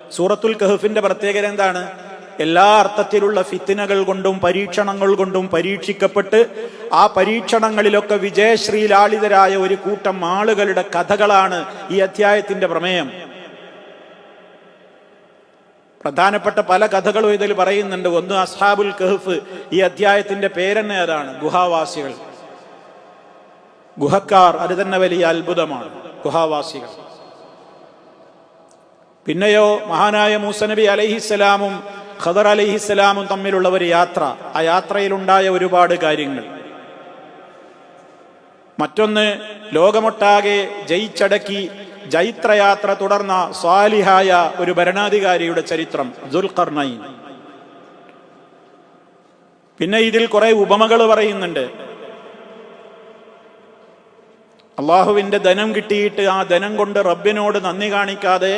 സൂറത്തുൽ കഹ്ഫിന്റെ പ്രത്യേകത എന്താണ്? എല്ലാ അർത്ഥത്തിലുള്ള ഫിത്നകൾ കൊണ്ടും പരീക്ഷണങ്ങൾ കൊണ്ടും പരീക്ഷിക്കപ്പെട്ട് ആ പരീക്ഷണങ്ങളിലൊക്കെ വിജയശ്രീലാളിതരായ ഒരു കൂട്ടം ആളുകളുടെ കഥകളാണ് ഈ അധ്യായത്തിന്റെ പ്രമേയം. പ്രധാനപ്പെട്ട പല കഥകളും ഇതിൽ പറയുന്നുണ്ട്. ഒന്ന് അസ്ഹാബുൽ കഹ്ഫ്. ഈ അധ്യായത്തിന്റെ പേരെന്നെ അതാണ്, ഗുഹാവാസികൾ, ഗുഹക്കാർ. അത് തന്നെ വലിയ അത്ഭുതമാണ്, ഗുഹാവാസികൾ. പിന്നെയോ മഹാനായ മൂസ നബി അലൈഹിസ്സലാമും ഖദർ അലൈഹിസ്സലാമും തമ്മിലുള്ള ഒരു യാത്ര. ആ യാത്രയിലുണ്ടായ ഒരുപാട് കാര്യങ്ങൾ. മറ്റൊന്ന്, ലോകമൊട്ടാകെ ജയിച്ചടക്കി ജൈത്രയാത്ര തുടർന്ന സ്വാലിഹായ ഒരു ഭരണാധികാരിയുടെ ചരിത്രം, ദുൽഖർനൈൻ. പിന്നെ ഇതിൽ കുറെ ഉപമകൾ പറയുന്നുണ്ട്. അള്ളാഹുവിന്റെ ധനം കിട്ടിയിട്ട് ആ ധനം കൊണ്ട് റബ്ബിനോട് നന്ദി കാണിക്കാതെ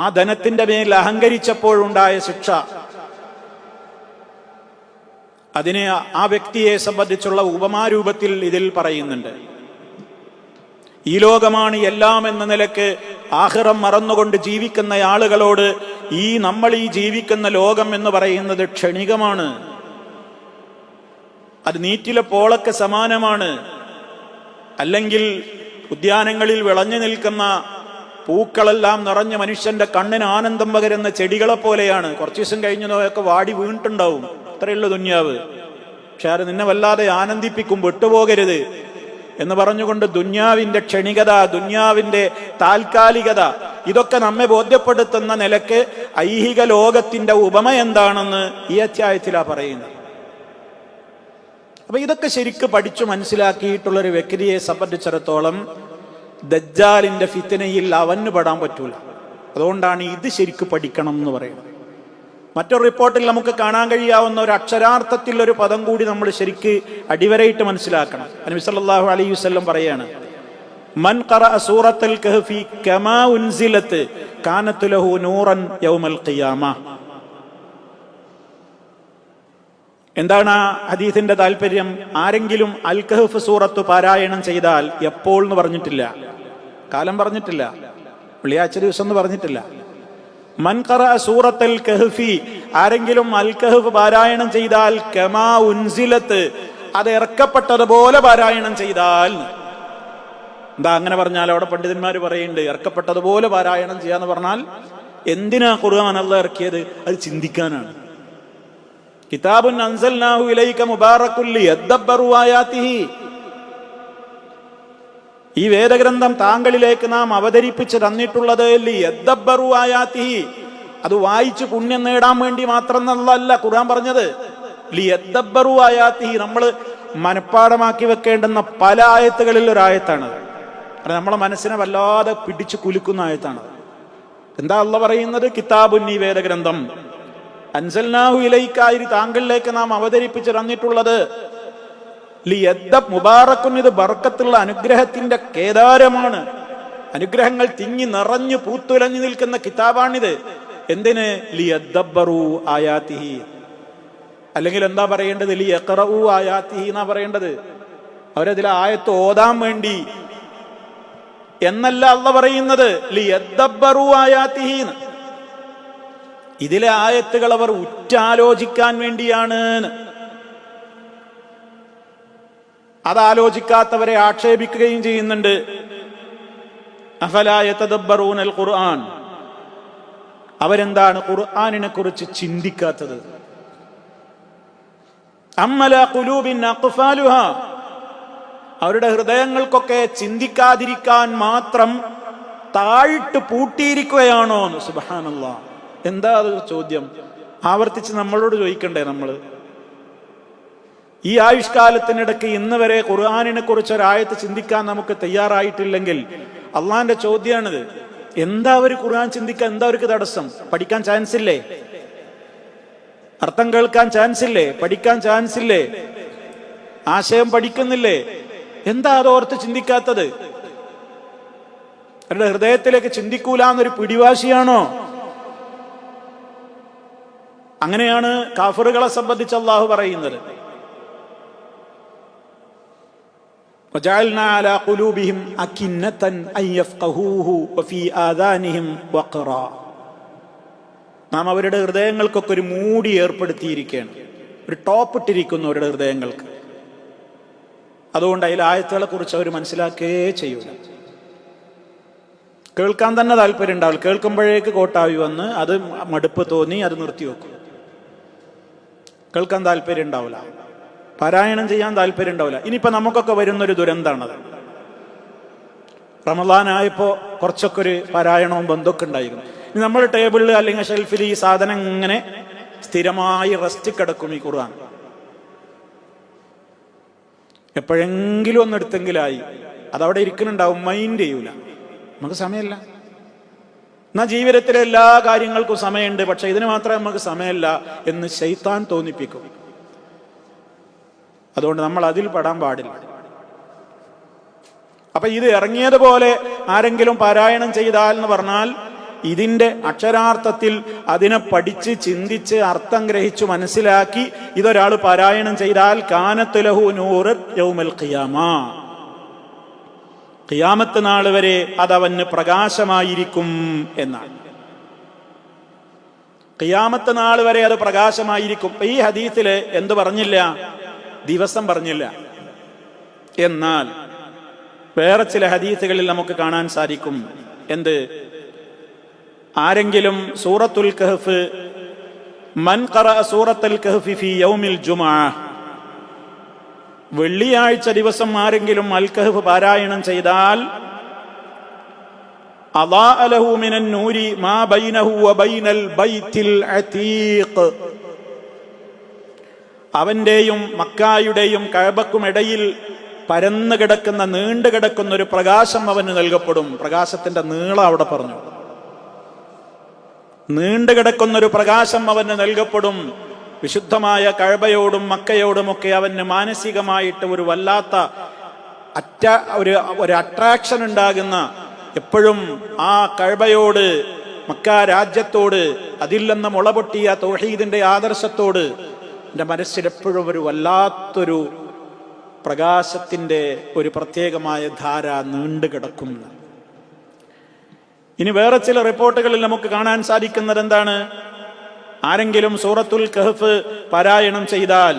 ആ ധനത്തിന്റെ മേൽ അഹങ്കരിച്ചപ്പോഴുണ്ടായ ശിക്ഷ, അതിനെ ആ വ്യക്തിയെ സംബന്ധിച്ചുള്ള ഉപമാരൂപത്തിൽ ഇതിൽ പറയുന്നുണ്ട്. ഈ ലോകമാണ് എല്ലാം എന്ന നിലക്ക് ആഖിറം മറന്നുകൊണ്ട് ജീവിക്കുന്ന ആളുകളോട് നമ്മൾ ഈ ജീവിക്കുന്ന ലോകം എന്ന് പറയുന്നത് ക്ഷണികമാണ്. അത് നീറ്റിലെ പോളക്ക് സമാനമാണ്. അല്ലെങ്കിൽ ഉദ്യാനങ്ങളിൽ വിളഞ്ഞു നിൽക്കുന്ന പൂക്കളെല്ലാം നിറഞ്ഞ മനുഷ്യന്റെ കണ്ണിന് ആനന്ദം പകരുന്ന ചെടികളെ പോലെയാണ്. കുറച്ചു ദിവസം കഴിഞ്ഞതൊക്കെ വാടി വീണിട്ടുണ്ടാവും. അത്രയുള്ള ദുന്യാവ്. പക്ഷെ അത് നിന്നെ വല്ലാതെ ആനന്ദിപ്പിക്കും, വിട്ടുപോകരുത് എന്ന് പറഞ്ഞുകൊണ്ട് ദുന്യാവിന്റെ ക്ഷണികത, ദുന്യാവിന്റെ താൽക്കാലികത, ഇതൊക്കെ നമ്മെ ബോധ്യപ്പെടുത്തുന്ന നിലക്ക് ഐഹിക ലോകത്തിന്റെ ഉപമ എന്താണെന്ന് ഈ അധ്യായത്തിലാ പറയുന്നത്. അപ്പൊ ഇതൊക്കെ ശരിക്ക് പഠിച്ചു മനസ്സിലാക്കിയിട്ടുള്ളൊരു വ്യക്തിയെ സംബന്ധിച്ചിടത്തോളം ദജ്ജാലിന്റെ ഫിത്നയിൽ അവന് പെടാൻ പറ്റൂല. അതുകൊണ്ടാണ് ഇത് ശരിക്ക് പഠിക്കണം എന്ന് പറയുന്നത്. മറ്റൊരു റിപ്പോർട്ടിൽ നമുക്ക് കാണാൻ കഴിയാവുന്ന ഒരു അക്ഷരാർത്ഥത്തിൽ ഒരു പദം കൂടി നമ്മൾ ശരിക്ക് അടിവരയിട്ട് മനസ്സിലാക്കണം. നബി സല്ലല്ലാഹു അലൈഹി വസല്ലം പറയാണ്, മൻ ഖറഅ സൂറത്തുൽ കഹ്ഫി കമാ ഉൻസിലത് കാനത് ലഹു നൂറൻ യൗമൽ ഖിയാമ. എന്താണ് ആ ഹദീസിന്റെ താല്പര്യം? ആരെങ്കിലും അൽ കഹ്ഫ് സൂറത്ത് പാരായണം ചെയ്താൽ, എപ്പോൾ എന്ന് പറഞ്ഞിട്ടില്ല, കാലം പറഞ്ഞിട്ടില്ല, വെള്ളിയാഴ്ച ദിവസം എന്ന് പറഞ്ഞിട്ടില്ല. മൻ ഖറഅ സൂറത്തുൽ കഹ്ഫി, ആരെങ്കിലും അൽ കഹ്ഫ് പാരായണം ചെയ്താൽ കമാ ഉൻസിലത്ത്, അത് ഇറക്കപ്പെട്ടതുപോലെ പാരായണം ചെയ്താൽ. എന്താ അങ്ങനെ പറഞ്ഞാൽ? അവിടെ പണ്ഡിതന്മാർ പറയുന്നുണ്ട്, ഇറക്കപ്പെട്ടതുപോലെ പാരായണം ചെയ്യാന്ന് പറഞ്ഞാൽ എന്തിനാ ഖുർആൻ അല്ലാഹ് ഇറക്കിയത്? അത് ചിന്തിക്കാനാണ്. കിതാബുൻ അൻസൽനാഹു ഇലൈക മുബാറകുൻ ലിയദ്ദബ്ബറു ആയാതിഹി. ഈ വേദഗ്രന്ഥം താങ്കളിലേക്ക് നാം അവതരിപ്പിച്ച് തന്നിട്ടുള്ളത് ലിയദ്ദബ്ബറു ആയാതിഹി, അത് വായിച്ച് പുണ്യം നേടാൻ വേണ്ടി മാത്രം എന്നല്ല ഖുർആൻ പറഞ്ഞത്. ലിയദ്ദബ്ബറു ആയാതിഹി, നമ്മൾ മനഃപ്പാടമാക്കി വെക്കേണ്ടുന്ന പല ആയത്തുകളിൽ ഒരു ആയത്താണ്. അത് നമ്മളെ മനസ്സിനെ വല്ലാതെ പിടിച്ചു കുലുക്കുന്ന ആയത്താണ്. എന്താ അല്ലാഹ് പറയുന്നത്? കിതാബുൻ, ഈ വേദഗ്രന്ഥം, അൻസൽനാഹു ഇലൈക, താങ്കളിലേക്ക് നാം അവതരിപ്പിച്ച് തന്നിട്ടുള്ളത് മുബാറക്കുൻ, ഇത് ബർക്കത്തുള്ള അനുഗ്രഹത്തിന്റെ കേദാരമാണ്. അനുഗ്രഹങ്ങൾ തിങ്ങി നിറഞ്ഞു പൂത്തുലഞ്ഞു നിൽക്കുന്ന കിതാബാണിത്. എന്തിന്? ലിയദ്ദബ്ബറു ആയാതിഹി. അല്ലെങ്കിൽ എന്താ പറയേണ്ടത്? ലിയഖറഉ ആയാതിഹി എന്നാ പറയേണ്ടത്. അവരതിലെ ആയത്ത് ഓതാൻ വേണ്ടി എന്നല്ല അല്ലാഹ് പറയുന്നത്, ലിയദ്ദബ്ബറു ആയാതിഹി. ഇതിലെ ആയത്തുകൾ അവർ ഉറ്റാലോചിക്കാൻ വേണ്ടിയാണ്. അതാലോചിക്കാത്തവരെ ആക്ഷേപിക്കുകയും ചെയ്യുന്നുണ്ട്. അഫലാ യതദബ്ബറൂനൽ ഖുർആൻ, അവരെന്താണ് ഖുർആനിനെ കുറിച്ച് ചിന്തിക്കാത്തത്? അമ്മലാ ഖുലൂബിൻ അഖ്ഫാലുഹാ, അവരുടെ ഹൃദയങ്ങൾക്കൊക്കെ ചിന്തിക്കാതിരിക്കാൻ മാത്രം താഴിട്ട് പൂട്ടിയിരിക്കുകയാണോ? സുബ്ഹാനല്ലാഹ്, എന്താ അത് ചോദ്യം? ആവർത്തിച്ച് നമ്മളോട് ചോദിക്കണ്ടേ? നമ്മൾ ഈ ആയുഷ്കാലത്തിനിടയ്ക്ക് ഇന്ന് വരെ ഖുർആനിനെ കുറിച്ച് ഒരായത്ത് ചിന്തിക്കാൻ നമുക്ക് തയ്യാറായിട്ടില്ലെങ്കിൽ അള്ളാന്റെ ചോദ്യമാണിത്. എന്താ അവർ ഖുർആൻ ചിന്തിക്കാൻ എന്താ അവർക്ക് തടസ്സം? പഠിക്കാൻ ചാൻസ് ഇല്ലേ? അർത്ഥം കേൾക്കാൻ ചാൻസ് ഇല്ലേ? പഠിക്കാൻ ചാൻസ് ഇല്ലേ? ആശയം പഠിക്കുന്നില്ലേ? എന്താ അതോർത്ത് ചിന്തിക്കാത്തത്? അവരുടെ ഹൃദയത്തിലേക്ക് ചിന്തിക്കൂലെന്നൊരു പിടിവാശിയാണോ? അങ്ങനെയാണ് കാഫിറുകളെ സംബന്ധിച്ച് അല്ലാഹു പറയുന്നത്. وجعلنا على قلوبهم أكنة أن يفقهوه وفي آذانهم وقرا. നാം അവരുടെ ഹൃദയങ്ങൾക്കൊക്കെ ഒരു മൂടി ഏർപ്പെടുത്തിയിരിക്കുകയാണ്, ഒരു ടോപ്പ് ഇട്ടിരിക്കുന്നു അവരുടെ ഹൃദയങ്ങൾക്ക്. അതുകൊണ്ട് അതിൽ ആയത്തുകളെ കുറിച്ച് അവർ മനസ്സിലാക്കുകയേ ചെയ്യൂല. കേൾക്കാൻ തന്നെ താല്പര്യം ഉണ്ടാവില്ല. കേൾക്കുമ്പോഴേക്ക് കോട്ടാവി വന്ന് അത് മടുപ്പ് തോന്നി അത് നിർത്തിവെക്കും. കേൾക്കാൻ താല്പര്യം ഉണ്ടാവില്ല, പാരായണം ചെയ്യാൻ താല്പര്യം ഉണ്ടാവില്ല. ഇനിയിപ്പോ നമുക്കൊക്കെ വരുന്നൊരു ദുരന്തമാണത്. റമളാനായപ്പോ കുറച്ചൊക്കെ ഒരു പാരായണവും ബന്ധമൊക്കെ ഉണ്ടായിരുന്നു. ഇനി നമ്മൾ ടേബിളിൽ അല്ലെങ്കിൽ ഷെൽഫിൽ ഈ സാധനം ഇങ്ങനെ സ്ഥിരമായി റെസ്റ്റ് കിടക്കും. ഈ ഖുർആൻ എപ്പോഴെങ്കിലും ഒന്ന് എടുത്തെങ്കിലായി, അതവിടെ ഇരിക്കുന്നുണ്ടാവും, മൈൻഡ് ചെയ്യൂല. നമുക്ക് സമയമില്ല. എന്നാ ജീവിതത്തിലെ എല്ലാ കാര്യങ്ങൾക്കും സമയമുണ്ട്, പക്ഷെ ഇതിന് മാത്രമേ നമുക്ക് സമയമില്ല എന്ന് ശൈത്താൻ തോന്നിപ്പിക്കും. അതുകൊണ്ട് നമ്മൾ അതിൽ പെടാൻ പാടില്ല. അപ്പൊ ഇത് ഇറങ്ങിയതുപോലെ ആരെങ്കിലും പാരായണം ചെയ്താൽ എന്ന് പറഞ്ഞാൽ ഇതിന്റെ അക്ഷരാർത്ഥത്തിൽ അതിനെ പഠിച്ച് ചിന്തിച്ച് അർത്ഥം ഗ്രഹിച്ചു മനസ്സിലാക്കി ഇതൊരാൾ പാരായണം ചെയ്താൽ കാനത്ത് ലഹു നൂറ് യൗമൽ ഖിയാമ, ഖിയാമത്ത് നാൾ വരെ അതവന് പ്രകാശമായിരിക്കും എന്നാണ്. ഖിയാമത്ത് നാൾ വരെ അത് പ്രകാശമായിരിക്കും. ഈ ഹദീസില് എന്ത് പറഞ്ഞില്ല? ദിവസം പറഞ്ഞില്ല. എന്നാൽ വേറെ ചില ഹദീസുകളിൽ നമുക്ക് കാണാൻ സാധിക്കും. എന്ത്? ആരെങ്കിലും സൂറത്തുൽ കഹ്ഫ്, മൻ ഖറഅ സൂറത്തുൽ കഹ്ഫി ഫീ യൗമിൽ ജുമുഅ, വെള്ളിയാഴ്ച ദിവസം ആരെങ്കിലും അൽ കഹ്ഫ് പാരായണം ചെയ്താൽ അളാഅ ലഹു മിനൻ നൂരി മാ ബൈനഹു വ ബൈനൽ ബൈത്തിൽ അതീഖ്, അവന്റെയും മക്കായുടെയും കഅബക്കും ഇടയിൽ പരന്നു കിടക്കുന്ന നീണ്ടു കിടക്കുന്ന ഒരു പ്രകാശം അവന് നൽകപ്പെടും. പ്രകാശത്തിന്റെ നീളം അവിടെ പറഞ്ഞു. നീണ്ടു കിടക്കുന്നൊരു പ്രകാശം അവന് നൽകപ്പെടും. വിശുദ്ധമായ കഅബയോടും മക്കയോടുമൊക്കെ അവന് മാനസികമായിട്ട് ഒരു വല്ലാത്ത ഒരു അട്രാക്ഷൻ ഉണ്ടാകുന്ന, എപ്പോഴും ആ കഅബയോട്, മക്ക രാജ്യത്തോട്, അതിൽ നിന്ന് മുളപൊട്ടിയ തൗഹീദിന്റെ ആദർശത്തോട് എൻ്റെ മനസ്സിൽ എപ്പോഴും ഒരു വല്ലാത്തൊരു പ്രകാശത്തിന്റെ ഒരു പ്രത്യേകമായ ധാര നീണ്ടു കിടക്കും. ഇനി വേറെ ചില റിപ്പോർട്ടുകളിൽ നമുക്ക് കാണാൻ സാധിക്കുന്നത് എന്താണ്? ആരെങ്കിലും സൂറത്തുൽ കഹ്ഫ് പാരായണം ചെയ്താൽ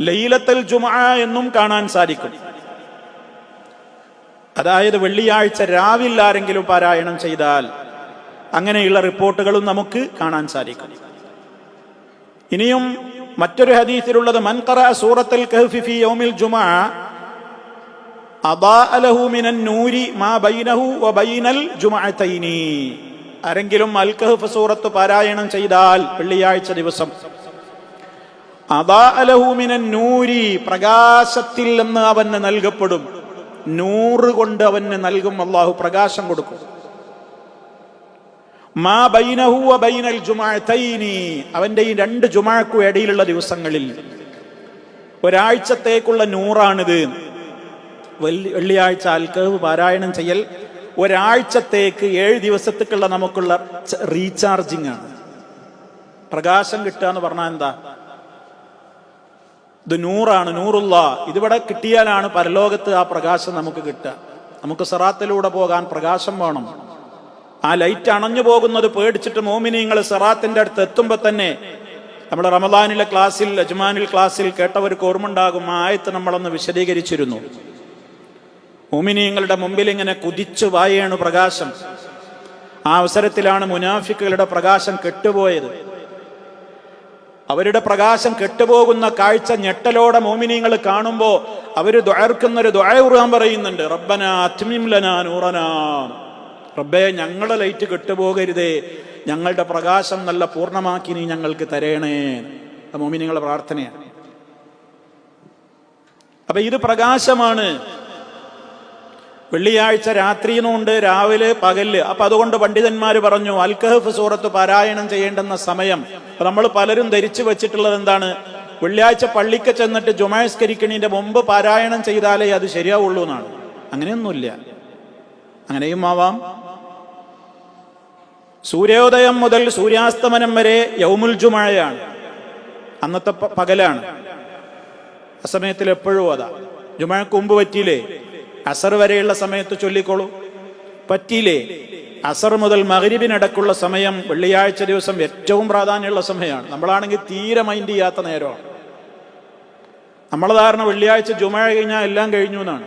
ലൈലത്തുൽ ജുമുഅ എന്നും കാണാൻ സാധിക്കും. അതായത് വെള്ളിയാഴ്ച രാവിൽ ആരെങ്കിലും പാരായണം ചെയ്താൽ, അങ്ങനെയുള്ള റിപ്പോർട്ടുകളും നമുക്ക് കാണാൻ സാധിക്കും. ഇനിയും മറ്റൊരു ഹദീസിലുള്ളത് മൻ ഖറഅ സൂറത്തുൽ കഹ്ഫി ഫീ യൗമിൽ ജുമുഅ അളാഅ ലഹു മിനൻ നൂരി മാ ബൈനഹു വ ബൈനൽ ജുമുഅതൈനി, ആരെങ്കിലും അൽ കഹ്ഫ് സൂറത്ത് പാരായണം ചെയ്താൽ വെള്ളിയാഴ്ച ദിവസം അളാഅ ലഹു മിനൻ നൂരി, പ്രകാശത്തിൽ നിന്ന് അവന് നൽകപ്പെടും. നൂറ് കൊണ്ട് അവന് നൽകും, അല്ലാഹു പ്രകാശം കൊടുക്കും. മാ ബൈനഹു വ ബൈനൽ ജുമുഅതൈനി, അവന്റെ ഈ രണ്ട് ജുമുഅക്കും ഇടയിലുള്ള ദിവസങ്ങളിൽ ഒരാഴ്ചത്തേക്കുള്ള നൂറാണിത്. വെള്ളിയാഴ്ച അൽ കഹ്ഫ് പാരായണം ചെയ്യൽ ഒരാഴ്ചത്തേക്ക് 7 ദിവസത്തേക്കുള്ള നമുക്കുള്ള റീചാർജിങ് ആണ്. പ്രകാശം കിട്ടുക എന്ന് പറഞ്ഞാൽ എന്താ? ഇത് നൂറാണ്, നൂറുള്ള. ഇതിവിടെ കിട്ടിയാലാണ് പരലോകത്ത് ആ പ്രകാശം നമുക്ക് കിട്ടുക. നമുക്ക് സിറാത്തിലൂടെ പോകാൻ പ്രകാശം വേണം. ആ ലൈറ്റ് അണഞ്ഞു പോകുന്നത് പേടിച്ചിട്ട് മോമിനീങ്ങൾ സിറാത്തിന്റെ അടുത്ത് എത്തുമ്പോ തന്നെ, നമ്മൾ റമദാനിലെ ക്ലാസ്സിൽ, അജ്മാനിൽ ക്ലാസ്സിൽ കേട്ടവർക്ക് ഓർമ്മ ഉണ്ടാകും, ആ ആയത്ത് നമ്മളൊന്ന് വിശദീകരിച്ചിരുന്നു. മോമിനീങ്ങളുടെ മുമ്പിൽ ഇങ്ങനെ കുതിച്ചു വായാണ് പ്രകാശം. ആ അവസരത്തിലാണ് മുനാഫിക്കുകളുടെ പ്രകാശം കെട്ടുപോയത്. അവരുടെ പ്രകാശം കെട്ടുപോകുന്ന കാഴ്ച ഞെട്ടലോടെ മോമിനീങ്ങൾ കാണുമ്പോ അവര് ദുആർക്കുന്നൊരു ദുആ ഖുർആൻ പറയുന്നുണ്ട്, റബ്ബനാ അത്മിം ലനാ നൂറനാ, റബ്ബേ ഞങ്ങളുടെ ലൈറ്റ് കെട്ടുപോകരുതേ, ഞങ്ങളുടെ പ്രകാശം നല്ല പൂർണ്ണമാക്കി നീ ഞങ്ങൾക്ക് തരേണേ. മോമിനീങ്ങളുടെ പ്രാർത്ഥനയാണ്. അപ്പൊ ഇത് പ്രകാശമാണ്. വെള്ളിയാഴ്ച രാത്രിയുമുണ്ട്, രാവിലെ പകല്. അപ്പൊ അതുകൊണ്ട് പണ്ഡിതന്മാര് പറഞ്ഞു അൽ കഹ്ഫ് സൂറത്ത് പാരായണം ചെയ്യേണ്ടുന്ന സമയം. അപ്പൊ നമ്മൾ പലരും ധരിച്ചു വെച്ചിട്ടുള്ളത് എന്താണ്? വെള്ളിയാഴ്ച പള്ളിക്ക് ചെന്നിട്ട് ജുമാസ്കരിക്കണീന്റെ മുമ്പ് പാരായണം ചെയ്താലേ അത് ശരിയാവുള്ളൂ എന്നാണ്. അങ്ങനെയൊന്നുമില്ല. അങ്ങനെയും ആവാം. സൂര്യോദയം മുതൽ സൂര്യാസ്തമനം വരെ യൗമുൽ ജുമുഅയാണ്, അന്നത്തെ പകലാണ്. ആ സമയത്തിൽ എപ്പോഴും അതാ. ജുമുഅക്ക് മുമ്പ് പറ്റിയില്ലേ? അസർ വരെയുള്ള സമയത്ത് ചൊല്ലിക്കോളൂ. പറ്റിയില്ലേ? അസർ മുതൽ മഗ്രിബിനിടക്കുള്ള സമയം വെള്ളിയാഴ്ച ദിവസം ഏറ്റവും പ്രാധാന്യമുള്ള സമയമാണ്. നമ്മളാണെങ്കിൽ തീരെ മൈൻഡ് ചെയ്യാത്ത നേരമാണ്. നമ്മളെ ധാരണ വെള്ളിയാഴ്ച ജുമുഅ കഴിഞ്ഞാൽ എല്ലാം കഴിഞ്ഞു എന്നാണ്.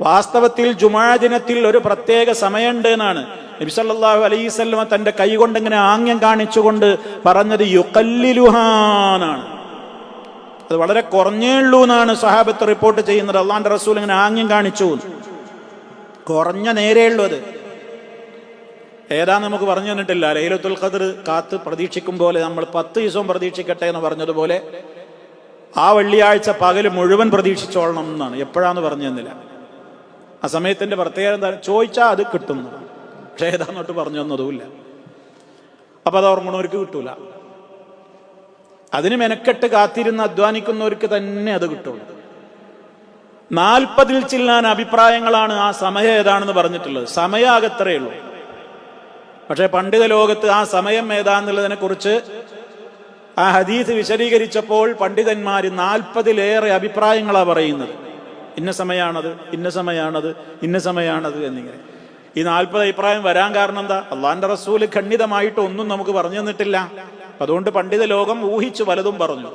വാസ്തവത്തിൽ ജുമുഅ ദിനത്തിൽ ഒരു പ്രത്യേക സമയമുണ്ട് എന്നാണ് നബി സല്ലല്ലാഹു അലൈഹി വസല്ലം തന്റെ കൈ കൊണ്ട് ഇങ്ങനെ ആംഗ്യം കാണിച്ചുകൊണ്ട് പറഞ്ഞത് യുഖല്ലിലുഹാനാണ്. അത് വളരെ കുറഞ്ഞേ ഉള്ളൂ എന്നാണ് സഹാബത്ത് റിപ്പോർട്ട് ചെയ്യുന്നത്. അള്ളാന്റെ റസൂൽ ഇങ്ങനെ ആംഗ്യം കാണിച്ചു, കുറഞ്ഞ നേരേ ഉള്ളൂ. അത് ഏതാന്ന് നമുക്ക് പറഞ്ഞു തന്നിട്ടില്ല. ലൈലത്തുൽ ഖദ്ർ കാത്ത് പ്രതീക്ഷിക്കും പോലെ നമ്മൾ 10 ദിവസവും പ്രതീക്ഷിക്കട്ടെ എന്ന് പറഞ്ഞതുപോലെ ആ വെള്ളിയാഴ്ച പകല് മുഴുവൻ പ്രതീക്ഷിച്ചോളണം എന്നാണ്. എപ്പോഴാന്ന് പറഞ്ഞു തന്നില്ല. ആ സമയത്തിന്റെ പ്രത്യേകത എന്താ ചോദിച്ചാൽ അത് കിട്ടുന്നു, പക്ഷെ ഏതാന്നോട്ട് പറഞ്ഞു തന്നതുമില്ല. അപ്പൊ അത് ഓർമ്മണവർക്ക് കിട്ടൂല. അതിന് മെനക്കെട്ട് കാത്തിരുന്ന് അധ്വാനിക്കുന്നവർക്ക് തന്നെ അത് കിട്ടുള്ളൂ. 40 ചില്ലാൻ അഭിപ്രായങ്ങളാണ് ആ സമയം ഏതാണെന്ന് പറഞ്ഞിട്ടുള്ളത്. സമയാകത്രേ ഉള്ളൂ. പക്ഷെ പണ്ഡിത ലോകത്ത് ആ സമയം ഏതാന്നുള്ളതിനെ കുറിച്ച് ആ ഹദീസ് വിശദീകരിച്ചപ്പോൾ പണ്ഡിതന്മാര് 40-ലേറെ അഭിപ്രായങ്ങളാണ് പറയുന്നത്. ഇന്ന സമയാണത്, ഇന്ന സമയാണത്, ഇന്ന സമയാണത് എന്നിങ്ങനെ. ഈ 40 അഭിപ്രായം വരാൻ കാരണം എന്താ? അള്ളാന്റെ റസൂല് ഖണ്ഡിതമായിട്ട് ഒന്നും നമുക്ക് പറഞ്ഞു തന്നിട്ടില്ല. അതുകൊണ്ട് പണ്ഡിത ലോകം ഊഹിച്ചു പലതും പറഞ്ഞു.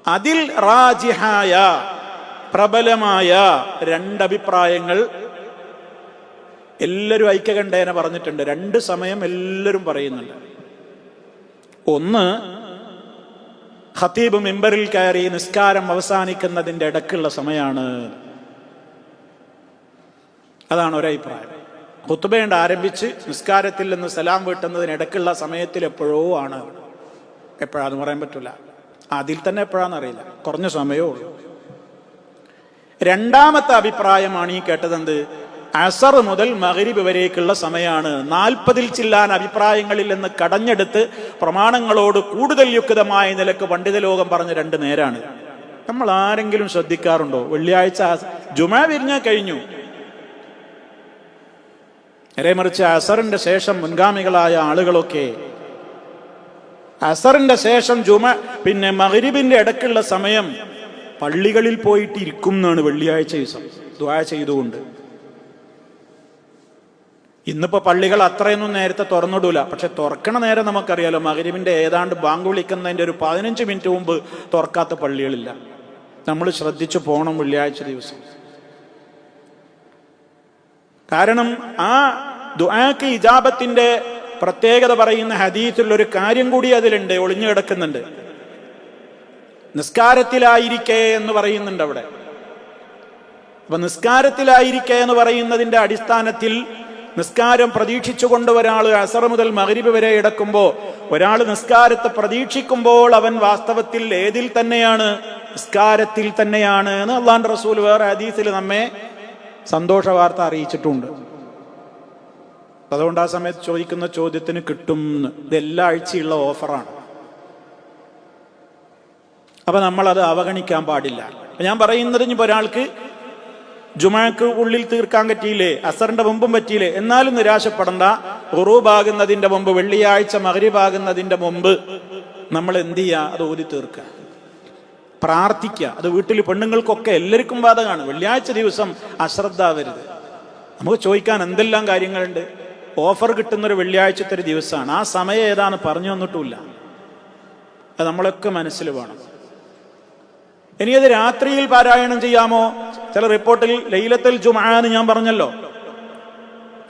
അതിൽ റാജിഹായ പ്രബലമായ 2 അഭിപ്രായങ്ങൾ എല്ലാവരും ഐക്യകണ്ഠേന പറഞ്ഞിട്ടുണ്ട്. 2 സമയം എല്ലാവരും പറയുന്നുണ്ട്. ഒന്ന്, ഖതീബ് മിമ്പറിൽ കയറി നിസ്കാരം അവസാനിക്കുന്നതിന്റെ ഇടക്കുള്ള സമയമാണ്. അതാണ് ഒരഭിപ്രായം. ഖുത്ബ ആരംഭിച്ച് നിസ്കാരത്തിൽ നിന്ന് സലാം വീട്ടുന്നതിന് ഇടക്കുള്ള സമയത്തിൽ എപ്പോഴോ ആണ്. എപ്പോഴാന്ന് പറയാൻ പറ്റില്ല. അതിൽ തന്നെ എപ്പോഴാന്ന് അറിയില്ല, കുറഞ്ഞ സമയമേ ഉള്ളൂ. 2ാമത്തെ അഭിപ്രായമാണ് ഈ കേട്ടതെന്ത്? അസർ മുതൽ മഗ്രിബ് വരേക്കുള്ള സമയമാണ്. 40 ചില്ലാൻ അഭിപ്രായങ്ങളിൽ നിന്ന് കടഞ്ഞെടുത്ത് പ്രമാണങ്ങളോട് കൂടുതൽ യുക്തമായ നിലക്ക് പണ്ഡിത ലോകം പറഞ്ഞ 2 നേരാണ്. നമ്മൾ ആരെങ്കിലും ശ്രദ്ധിക്കാറുണ്ടോ? വെള്ളിയാഴ്ച ജുമുഅ വിരിഞ്ഞാൽ കഴിഞ്ഞു. നേരെമറിച്ച് അസറിന്റെ ശേഷം മുൻഗാമികളായ ആളുകളൊക്കെ അസറിന്റെ ശേഷം പിന്നെ മഗ്രിബിന്റെ ഇടക്കുള്ള സമയം പള്ളികളിൽ പോയിട്ട് ഇരിക്കും എന്നാണ് വെള്ളിയാഴ്ച ദിവസം ദുആ ചെയ്തുകൊണ്ട്. ഇന്നിപ്പോ പള്ളികൾ അത്രയൊന്നും നേരത്തെ തുറന്നിടൂല. പക്ഷെ തുറക്കണ നേരം നമുക്കറിയാലോ, മഗ്രിബിന്റെ ഏതാണ്ട് ബാങ്ക് വിളിക്കുന്നതിന്റെ ഒരു 15 മിനിറ്റ് മുമ്പ് തുറക്കാത്ത പള്ളികളില്ല. നമ്മൾ ശ്രദ്ധിച്ചു പോണം വെള്ളിയാഴ്ച ദിവസം. കാരണം ആ ദുആക്ക് ഇജാബത്തിന്റെ പ്രത്യേകത പറയുന്ന ഹദീസിൽ ഒരു കാര്യം കൂടി അതിലുണ്ട്, ഒളിഞ്ഞു കിടക്കുന്നുണ്ട്. നിസ്കാരത്തിലായിരിക്കെ എന്ന് പറയുന്നുണ്ട് അവിടെ. അപ്പൊ നിസ്കാരത്തിലായിരിക്കെ എന്ന് പറയുന്നതിന്റെ അടിസ്ഥാനത്തിൽ നിസ്കാരം പ്രതീക്ഷിച്ചുകൊണ്ട് ഒരാൾ അസർ മുതൽ മഗ്രിബ് വരെ കിടക്കുമ്പോൾ, ഒരാൾ നിസ്കാരത്തെ പ്രതീക്ഷിക്കുമ്പോൾ അവൻ വാസ്തവത്തിൽ ഏതിൽ തന്നെയാണ്? നിസ്കാരത്തിൽ തന്നെയാണ് എന്ന് അള്ളാഹുവിന്റെ റസൂൽ വേറെ ഹദീസിൽ നമ്മെ സന്തോഷ വാർത്ത അറിയിച്ചിട്ടുണ്ട്. അതുകൊണ്ട് ആ സമയത്ത് ചോദിക്കുന്ന ചോദ്യത്തിന് കിട്ടും. ഇതെല്ലാ ആഴ്ചയുള്ള ഓഫറാണ്. അപ്പൊ നമ്മളത് അവഗണിക്കാൻ പാടില്ല. ഞാൻ പറയുന്നത്, ഇനി ഒരാൾക്ക് ജുമുഅക്ക് ഉള്ളിൽ തീർക്കാൻ പറ്റിയില്ലേ, അസറിന്റെ മുമ്പും പറ്റിയില്ലേ, എന്നാലും നിരാശപ്പെടണ്ട. ഖുറൂബാകുന്നതിന്റെ മുമ്പ്, വെള്ളിയാഴ്ച മഗ്രിബാകുന്നതിന്റെ മുമ്പ് നമ്മൾ എന്ത് ചെയ്യുക? അത് ഓതി തീർക്കുക, പ്രാർത്ഥിക്കുക. അത് വീട്ടിൽ പെണ്ണുങ്ങൾക്കൊക്കെ എല്ലാവർക്കും ബാധകമാണ്. വെള്ളിയാഴ്ച ദിവസം അശ്രദ്ധാവരുത്. നമുക്ക് ചോദിക്കാൻ എന്തെല്ലാം കാര്യങ്ങളുണ്ട്. ഓഫർ കിട്ടുന്നൊരു വെള്ളിയാഴ്ചത്തെ ഒരു ദിവസമാണ്. ആ സമയം ഏതാണ് പറഞ്ഞു തന്നിട്ടുമില്ല. അത് നമ്മളൊക്കെ മനസ്സിൽ വേണം. ഇനി അത് രാത്രിയിൽ പാരായണം ചെയ്യാമോ? ചില റിപ്പോർട്ടിൽ ലൈലത്തുൽ ജുമുഅ എന്ന് ഞാൻ പറഞ്ഞല്ലോ.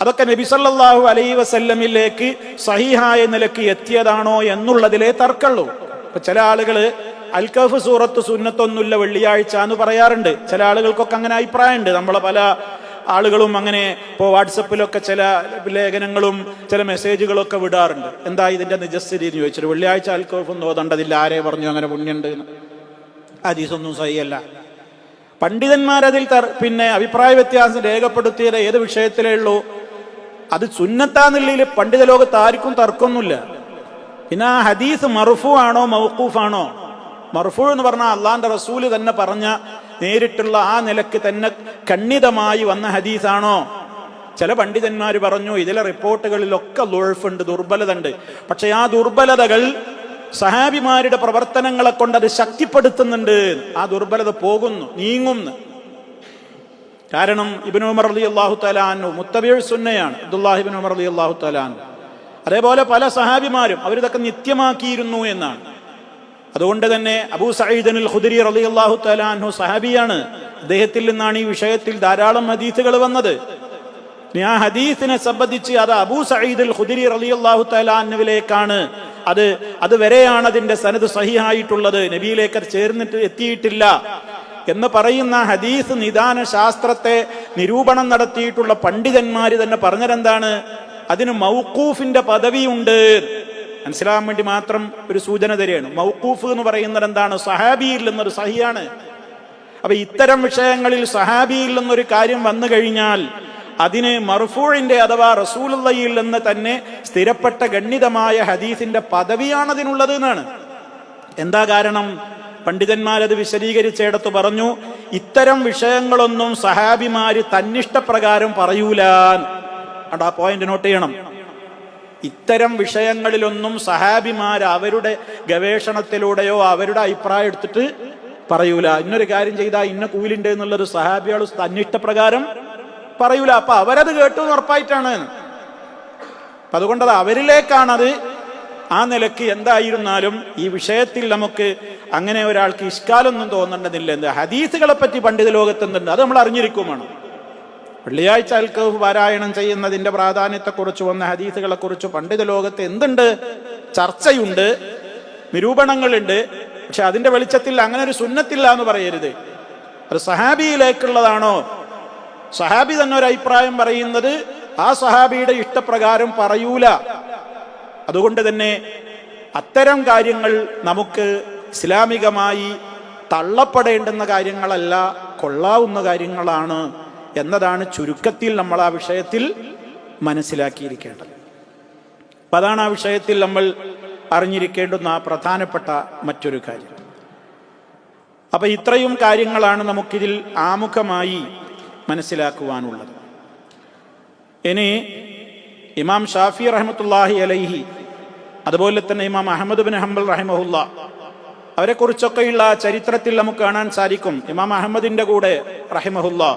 അതൊക്കെ നബി സല്ലല്ലാഹു അലൈഹി വസല്ലമിലേക്ക് സഹീഹായ നിലയ്ക്ക് എത്തിയതാണോ എന്നുള്ളതിലേ തർക്കമുള്ളൂ. ഇപ്പൊ ചില ആളുകള് അൽ കഹ്ഫ് സൂറത്ത് സുന്നത്തൊന്നുമില്ല വെള്ളിയാഴ്ച എന്ന് പറയാറുണ്ട്. ചില ആളുകൾക്കൊക്കെ അങ്ങനെ അഭിപ്രായമുണ്ട്. നമ്മളെ പല ആളുകളും അങ്ങനെ ഇപ്പോൾ വാട്സപ്പിലൊക്കെ ചില ലേഖനങ്ങളും ചില മെസ്സേജുകളൊക്കെ വിടാറുണ്ട്. എന്താ ഇതിന്റെ നിജസ്ഥിതി എന്ന് ചോദിച്ചിട്ട്, വെള്ളിയാഴ്ച അൽ കഹ്ഫ് ഒന്നും ഓതണ്ടതില്ല, ആരെ പറഞ്ഞു അങ്ങനെ പുണ്യുണ്ട്? ഹദീസൊന്നും സഹിയല്ല. പണ്ഡിതന്മാരതിൽ പിന്നെ അഭിപ്രായ വ്യത്യാസം രേഖപ്പെടുത്തിയത് ഏത് വിഷയത്തിലേ ഉള്ളൂ? അത് സുന്നത്താന്നുള്ളിൽ പണ്ഡിത ലോകത്ത് ആർക്കും തർക്കമൊന്നുമില്ല. പിന്നെ ആ ഹദീസ് മർഫൂ ആണോ മൗഖൂഫാണോ? മർഫൂ എന്ന് പറഞ്ഞാൽ അള്ളാന്റെ റസൂല് തന്നെ പറഞ്ഞ നേരിട്ടുള്ള ആ നിലക്ക് തന്നെ ഖണ്ഡിതമായി വന്ന ഹദീസാണോ? ചില പണ്ഡിതന്മാർ പറഞ്ഞു ഇതിലെ റിപ്പോർട്ടുകളിലൊക്കെ ളുഅ്ഫുണ്ട്, ദുർബലത ഉണ്ട്. പക്ഷെ ആ ദുർബലതകൾ സഹാബിമാരുടെ പ്രവർത്തനങ്ങളെ കൊണ്ട് അത് ശക്തിപ്പെടുത്തുന്നുണ്ട്. ആ ദുർബലത പോകുന്നു, നീങ്ങുന്നു. കാരണം ഇബ്നു ഉമർ റളിയല്ലാഹു തആല അൻഹു മുത്തബിഉ സുന്നയാണ്, അബ്ദുല്ലാഹി ഇബ്നു ഉമർ റളിയല്ലാഹു തആല അൻഹു. അതേപോലെ പല സഹാബിമാരും അവരിതൊക്കെ നിത്യമാക്കിയിരുന്നു എന്നാണ്. അതുകൊണ്ട് തന്നെ അബൂ സഈദ് അൽ ഖുദരി റളിയല്ലാഹു തആല അൻഹു സഹാബിയാണ്. അദ്ദേഹത്തിൽ നിന്നാണ് ഈ വിഷയത്തിൽ ധാരാളം ഹദീസുകൾ വന്നത്. ആ ഹദീസിനെ സംബന്ധിച്ച് അത് അബൂ സഈദ് അൽ ഖുദരി റളിയല്ലാഹു തആല അൻഹുവിലേക്കാണ്, അത് വരെയാണ് അതിന്റെ സനദ് സഹിഹായിട്ടുള്ളത്, നബിയിലേക്ക് ചേർന്നിട്ട് എത്തിയിട്ടില്ല എന്ന് പറയുന്ന ഹദീസ് നിദാന ശാസ്ത്രത്തെ നിരൂപണം നടത്തിയിട്ടുള്ള പണ്ഡിതന്മാര് തന്നെ പറഞ്ഞതെന്താണ്? അതിന് മൗഖൂഫിന്റെ പദവിയുണ്ട്. മനസ്സിലാകാൻ വേണ്ടി മാത്രം ഒരു സൂചന തരികയാണ്. മൗഖൂഫ് എന്ന് പറയുന്നത് എന്താണ്? സഹാബിയിൽ നിന്നൊരു സഹിയാണ്. അപ്പൊ ഇത്തരം വിഷയങ്ങളിൽ സഹാബിയിൽ നിന്നൊരു കാര്യം വന്നു കഴിഞ്ഞാൽ അതിന് മർഫൂഇന്റെ അഥവാ റസൂലുള്ളാഹിയിൽ നിന്ന് തന്നെ സ്ഥിരപ്പെട്ട ഗണ്യതമായ ഹദീസിന്റെ പദവിയാണ് അതിനുള്ളത് എന്നാണ്. എന്താ കാരണം? പണ്ഡിതന്മാരത് വിശദീകരിച്ചിടത്ത് പറഞ്ഞു, ഇത്തരം വിഷയങ്ങളൊന്നും സഹാബിമാര് തന്നിഷ്ടപ്രകാരം പറയൂല. ആ പോയിന്റ് നോട്ട് ചെയ്യണം. ഇത്തരം വിഷയങ്ങളിലൊന്നും സഹാബിമാർ അവരുടെ ഗവേഷണത്തിലൂടെയോ അവരുടെ അഭിപ്രായം എടുത്തിട്ട് പറയൂല. ഇന്നൊരു കാര്യം ചെയ്താൽ ഇന്ന കൂലിണ്ട് എന്നുള്ളൊരു സഹാബികൾ തന്നിഷ്ടപ്രകാരം പറയൂല. അപ്പൊ അവരത് കേട്ടു എന്ന് ഉറപ്പായിട്ടാണ്. അതുകൊണ്ടത് അവരിലേക്കാണത്. ആ നിലക്ക് എന്തായിരുന്നാലും ഈ വിഷയത്തിൽ നമുക്ക് അങ്ങനെ ഒരാൾക്ക് ഇഷ്കാലൊന്നും തോന്നേണ്ടതില്ല. എന്താ ഹദീസുകളെ പറ്റി പണ്ഡിത ലോകത്തെന്തുണ്ട് അത് നമ്മൾ അറിഞ്ഞിരിക്കും വേണം. വെള്ളിയാഴ്ച അൽക്കഹഫ് പാരായണം ചെയ്യുന്നതിന്റെ പ്രാധാന്യത്തെക്കുറിച്ച് വന്ന ഹദീസുകളെ കുറിച്ച് പണ്ഡിത ലോകത്ത് എന്തുണ്ട്? ചർച്ചയുണ്ട്, നിരൂപണങ്ങളുണ്ട്. പക്ഷെ അതിന്റെ വെളിച്ചത്തിൽ അങ്ങനെ ഒരു സുന്നത്തില്ല എന്ന് പറയരുത്. അത് സഹാബിയിലേക്കുള്ളതാണോ? സഹാബി തന്നെ ഒരു അഭിപ്രായം പറയുന്നത് ആ സഹാബിയുടെ ഇഷ്ടപ്രകാരം പറയൂല. അതുകൊണ്ട് തന്നെ അത്തരം കാര്യങ്ങൾ നമുക്ക് ഇസ്ലാമികമായി തള്ളപ്പെടേണ്ടുന്ന കാര്യങ്ങളല്ല, കൊള്ളാവുന്ന കാര്യങ്ങളാണ് എന്നതാണ് ചുരുക്കത്തിൽ നമ്മൾ ആ വിഷയത്തിൽ മനസ്സിലാക്കിയിരിക്കേണ്ടത്. അപ്പൊ അതാണ് ആ വിഷയത്തിൽ നമ്മൾ അറിഞ്ഞിരിക്കേണ്ടുന്ന പ്രധാനപ്പെട്ട മറ്റൊരു കാര്യം. അപ്പൊ ഇത്രയും കാര്യങ്ങളാണ് നമുക്കിതിൽ ആമുഖമായി മനസ്സിലാക്കുവാനുള്ളത്. ഇനി ഇമാം ഷാഫി റഹ്മത്തുള്ളാഹി അലൈഹി, അതുപോലെ തന്നെ ഇമാം അഹ്മദ് ബിൻ ഹംബൽ റഹിമഹുല്ലാ, അവരെ കുറിച്ചൊക്കെയുള്ള ചരിത്രത്തിൽ നമുക്ക് കാണാൻ സാധിക്കും. ഇമാം അഹ്മദിന്റെ കൂടെ റഹിമഹുല്ലാ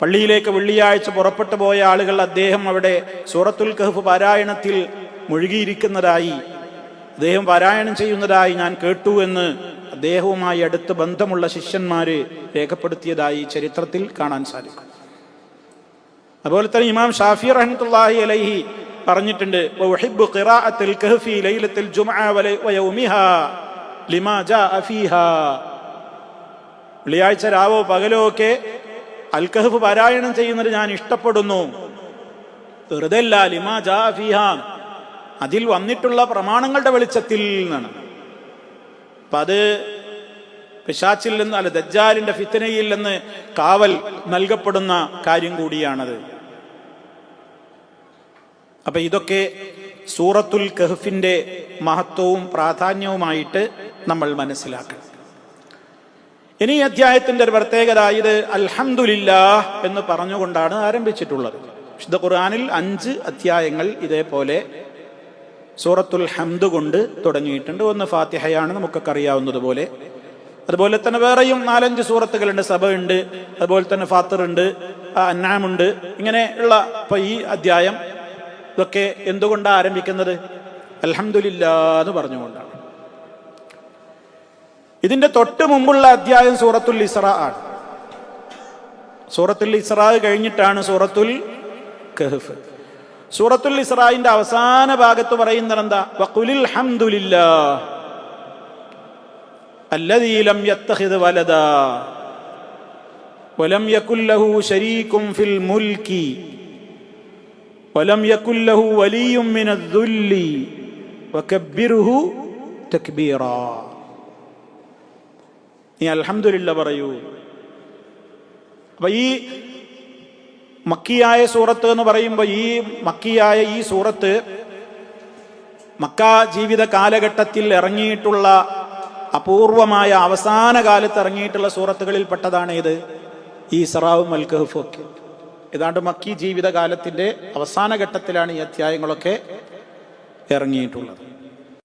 പള്ളിയിലേക്ക് വെള്ളിയാഴ്ച പുറപ്പെട്ടു പോയ ആളുകൾ അദ്ദേഹം അവിടെ സൂറത്തുൽ കഹ്ഫ് പാരായണത്തിൽ മുഴുകിയിരിക്കുന്നതായി, അദ്ദേഹം പാരായണം ചെയ്യുന്നതായി ഞാൻ കേട്ടു എന്ന് അദ്ദേഹവുമായി അടുത്ത് ബന്ധമുള്ള ശിഷ്യന്മാര് രേഖപ്പെടുത്തിയതായി ചരിത്രത്തിൽ കാണാൻ സാധിക്കും. അതുപോലെ തന്നെ ഇമാം ഷാഫി റഹ്മത്തുള്ളാഹി അലൈഹി പറഞ്ഞിട്ടുണ്ട്, വഉഹിബ്ബു ഖിറാഅത്തുൽ കഹ്ഫി ലൈലത്തുൽ ജുമുഅ വയൗമിഹാ ലിമാ ജാഅ ഫീഹാ. വെള്ളിയാഴ്ച രാവോ പകലോ ഒക്കെ അൽ കഹ്ഫ് പാരായണം ചെയ്യുന്നത് ഞാൻ ഇഷ്ടപ്പെടുന്നു. വെറുതെല്ല, ലിമാ ജാഅ ഫീഹാ, അതിൽ വന്നിട്ടുള്ള പ്രമാണങ്ങളുടെ വെളിച്ചത്തിൽ നിന്നാണ്. അപ്പൊ അത് പിശാചിൽ നിന്ന്, അല്ല ദജ്ജാലിന്റെ ഫിത്നയിൽ നിന്ന് കാവൽ നൽകപ്പെടുന്ന കാര്യം കൂടിയാണത്. അപ്പൊ ഇതൊക്കെ സൂറത്തുൽ കഹ്ഫിന്റെ മഹത്വവും പ്രാധാന്യവുമായിട്ട് നമ്മൾ മനസ്സിലാക്കണം. ഇനി ഈ അധ്യായത്തിന്റെ ഒരു പ്രത്യേകത, ഇത് അൽഹംദുലില്ലാഹ് എന്ന് പറഞ്ഞുകൊണ്ടാണ് ആരംഭിച്ചിട്ടുള്ളത്. വിശുദ്ധ ഖുർആനിൽ 5 അധ്യായങ്ങൾ ഇതേപോലെ സൂറത്തുൽ ഹംദ് കൊണ്ട് തുടങ്ങിയിട്ടുണ്ട്. ഒന്ന് ഫാത്തിഹയാണ്, നമുക്കൊക്കെ അറിയാവുന്നതുപോലെ. അതുപോലെ തന്നെ വേറെയും 4-5 സൂറത്തുകളുണ്ട്. സബ ഉണ്ട്, അതുപോലെ തന്നെ ഫാത്തിർ ഉണ്ട്, അൻആം ഉണ്ട്. ഇങ്ങനെയുള്ള ഇപ്പൊ ഈ അധ്യായം ഇതൊക്കെ എന്തുകൊണ്ടാണ് ആരംഭിക്കുന്നത്? അൽഹംദുലില്ലാഹ് എന്ന് പറഞ്ഞുകൊണ്ടാണ്. ഇതിന്റെ തൊട്ട് മുമ്പുള്ള അധ്യായം സൂറത്തുൽ ഇസ്രാ ആണ്. സൂറത്തുൽ ഇസ്രാ കഴിഞ്ഞിട്ടാണ് സൂറത്തുൽ കഹ്ഫ്. സൂറത്തുൽ ഇസ്രായിന്റെ അവസാന ഭാഗത്ത് പറയുന്നത് എന്താ? വഖുലിൽ ഹംദുലില്ലാഹ് അല്ലദീ ലം യത്തഖിദ് വലദാ വലം യകുൽ ലഹു ശരീകുൻ ഫിൽ മുൽക്കി വലം യകുൽ ലഹു വലിയ്യുൻ മിനദ്ദുല്ലി വകബ്ബിർഹു തക്ബീറാ. നീ അൽഹംദുലില്ലാഹ് പറയൂ. അപ്പൊ ഈ മക്കിയായ സൂറത്ത് എന്ന് പറയുമ്പോൾ ഈ മക്കിയായ ഈ സൂറത്ത് മക്ക ജീവിത കാലഘട്ടത്തിൽ ഇറങ്ങിയിട്ടുള്ള അപൂർവമായ അവസാന കാലത്ത് ഇറങ്ങിയിട്ടുള്ള സൂറത്തുകളിൽ പെട്ടതാണ് ഇത്, ഈ ഇസ്രാവും അൽ കഹ്ഫും ഒക്കെ. ഏതാണ്ട് മക്കി ജീവിത കാലത്തിന്റെ അവസാന ഘട്ടത്തിലാണ് ഈ അധ്യായങ്ങളൊക്കെ ഇറങ്ങിയിട്ടുള്ളത്.